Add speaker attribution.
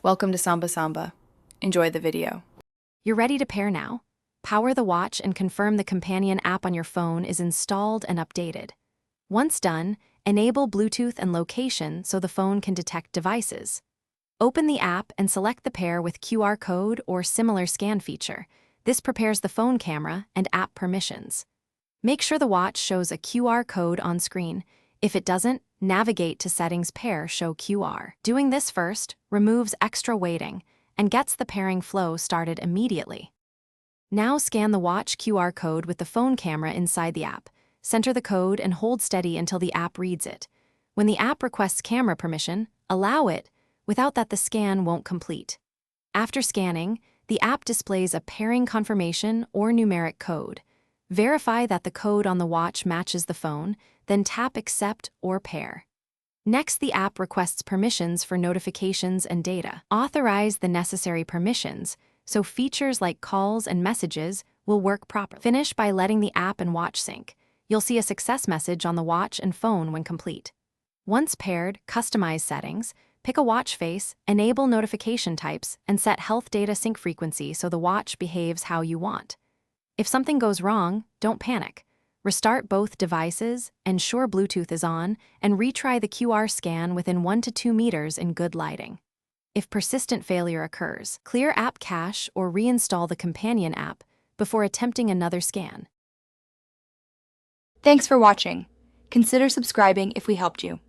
Speaker 1: Welcome to Samba Samba. Enjoy the video.
Speaker 2: You're ready to pair now. Power the watch and confirm the companion app on your phone is installed and updated. Once done, enable Bluetooth and location so the phone can detect devices. Open the app and select the pair with QR code or similar scan feature. This prepares the phone camera and app permissions. Make sure the watch shows a QR code on screen. If it doesn't, navigate to Settings Pair Show QR. Doing this first removes extra waiting and gets the pairing flow started immediately. Now scan the watch QR code with the phone camera inside the app. Center the code and hold steady until the app reads it. When the app requests camera permission, allow it. Without that, the scan won't complete. After scanning, the app displays a pairing confirmation or numeric code. Verify that the code on the watch matches the phone, then tap Accept or Pair. Next, the app requests permissions for notifications and data. Authorize the necessary permissions, so features like calls and messages will work properly. Finish by letting the app and watch sync. You'll see a success message on the watch and phone when complete. Once paired, customize settings, pick a watch face, enable notification types, and set health data sync frequency so the watch behaves how you want. If something goes wrong, don't panic. Restart both devices, ensure Bluetooth is on, and retry the QR scan within 1 to 2 meters in good lighting. If persistent failure occurs, clear app cache or reinstall the companion app before attempting another scan.
Speaker 3: Thanks for watching. Consider subscribing if we helped you.